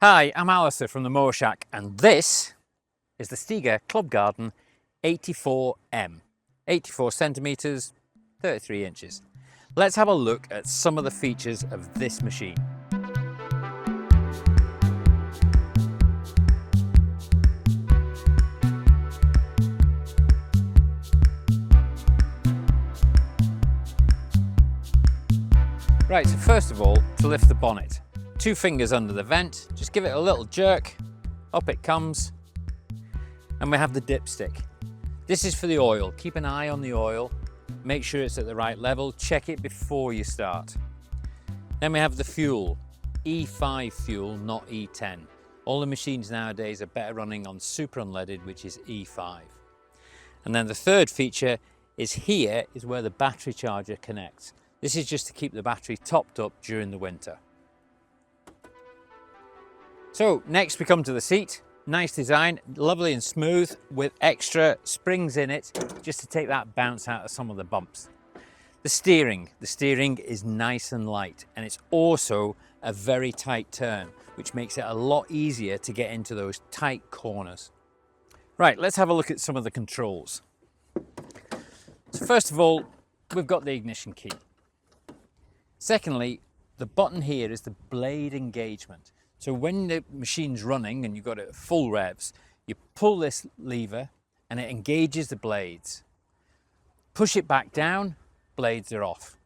Hi, I'm Alistair from the Mower Shack, and this is the STIGA Club Garden 84M. 84 centimetres, 33 inches. Let's have a look at some of the features of this machine. Right, so first of all, to lift the bonnet. 2 fingers under the vent, just give it a little jerk, up it comes, and we have the dipstick. This is for the oil. Keep an eye on the oil, make sure it's at the right level, check it before you start. Then we have the fuel, E5 fuel, not E10. All the machines nowadays are better running on super unleaded, which is E5. And then the third feature is here is where the battery charger connects. This is just to keep the battery topped up during the winter. So next we come to the seat. Nice design, lovely and smooth with extra springs in it just to take that bounce out of some of the bumps. The steering is nice and light, and it's also a very tight turn, which makes it a lot easier to get into those tight corners. Right, let's have a look at some of the controls. So first of all, we've got the ignition key. Secondly, the button here is the blade engagement. So when the machine's running and you've got it at full revs, you pull this lever and it engages the blades. Push it back down, blades are off.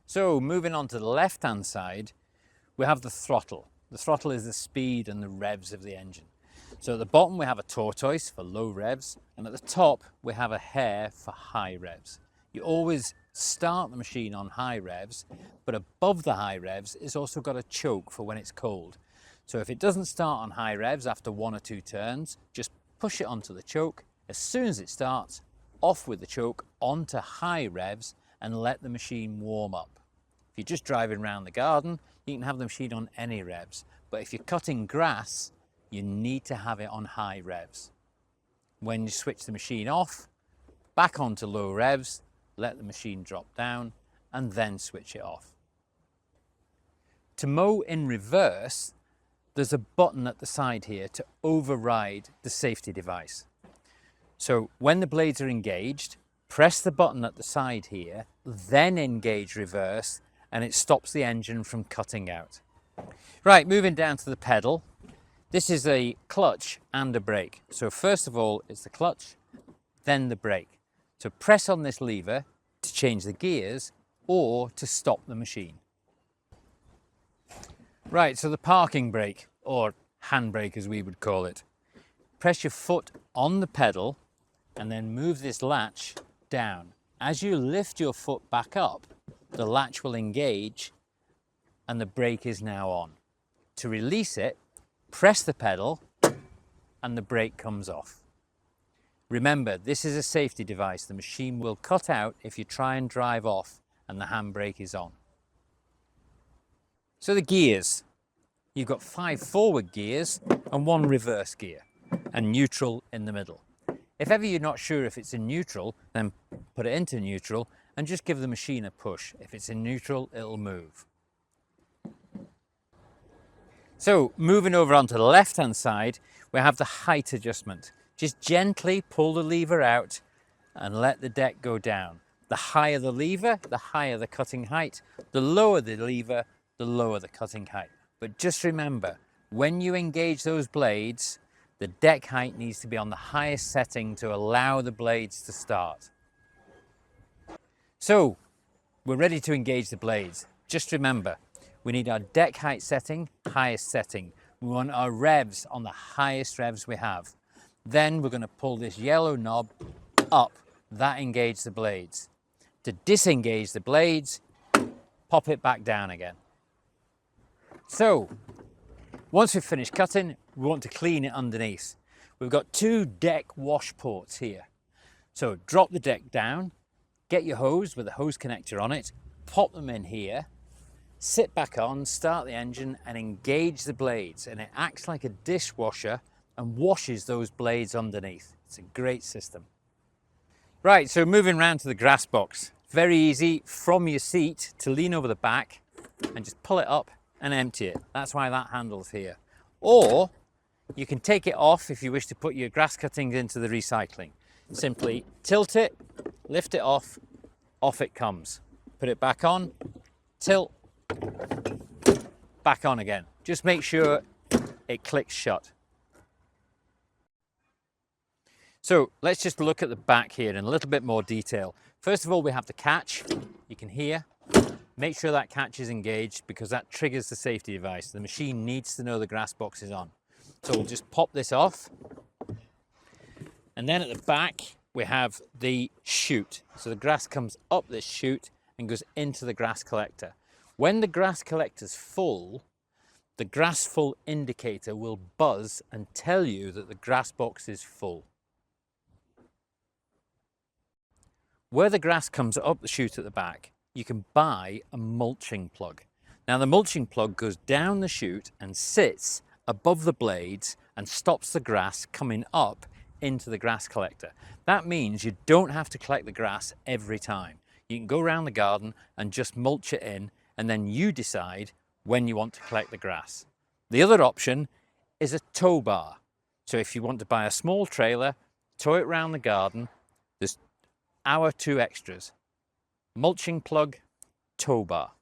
So moving on to the left-hand side, we have the throttle. The throttle is the speed and the revs of the engine. So at the bottom we have a tortoise for low revs, and at the top we have a hare for high revs. You always start the machine on high revs, but above the high revs it's also got a choke for when it's cold. So if it doesn't start on high revs after 1 or 2 turns, just push it onto the choke. As soon as it starts, off with the choke onto high revs and let the machine warm up. If you're just driving around the garden, you can have the machine on any revs, but if you're cutting grass, you need to have it on high revs. When you switch the machine off, back onto low revs, let the machine drop down and then switch it off. To mow in reverse, there's a button at the side here to override the safety device. So when the blades are engaged, press the button at the side here, then engage reverse, and it stops the engine from cutting out. Right, moving down to the pedal. This is a clutch and a brake. So first of all, it's the clutch, then the brake. So press on this lever to change the gears or to stop the machine. Right, so the parking brake, or handbrake as we would call it. Press your foot on the pedal and then move this latch down. As you lift your foot back up, the latch will engage and the brake is now on. To release it, press the pedal and the brake comes off. Remember, this is a safety device. The machine will cut out if you try and drive off and the handbrake is on. So the gears. You've got 5 forward gears and 1 reverse gear, and neutral in the middle. If ever you're not sure if it's in neutral, then put it into neutral and just give the machine a push. If it's in neutral, it'll move. So moving over onto the left-hand side, we have the height adjustment. Just gently pull the lever out and let the deck go down. The higher the lever, the higher the cutting height. The lower the lever, the lower the cutting height. But just remember, when you engage those blades, the deck height needs to be on the highest setting to allow the blades to start. So, we're ready to engage the blades. Just remember, we need our deck height setting, highest setting. We want our revs on the highest revs we have. Then we're going to pull this yellow knob up. That engages the blades. To disengage the blades, pop it back down again. So, once we've finished cutting, we want to clean it underneath. We've got 2 deck wash ports here. So drop the deck down, get your hose with a hose connector on it, pop them in here, sit back on, start the engine and engage the blades, and it acts like a dishwasher and washes those blades underneath. It's a great system. Right, so moving around to the grass box. Very easy from your seat to lean over the back and just pull it up and empty it. That's why that handle's here. Or you can take it off if you wish to put your grass cuttings into the recycling. Simply tilt it, lift it off, off it comes. Put it back on, tilt, back on again. Just make sure it clicks shut. So let's just look at the back here in a little bit more detail. First of all, we have the catch. You can hear. Make sure that catch is engaged because that triggers the safety device. The machine needs to know the grass box is on. So we'll just pop this off. And then at the back, we have the chute. So the grass comes up this chute and goes into the grass collector. When the grass collector's full, the grass full indicator will buzz and tell you that the grass box is full. Where the grass comes up the chute at the back, you can buy a mulching plug. Now the mulching plug goes down the chute and sits above the blades and stops the grass coming up into the grass collector. That means you don't have to collect the grass every time. You can go around the garden and just mulch it in, and then you decide when you want to collect the grass. The other option is a tow bar. So if you want to buy a small trailer, tow it around the garden, there's our two extras: mulching plug, tow bar.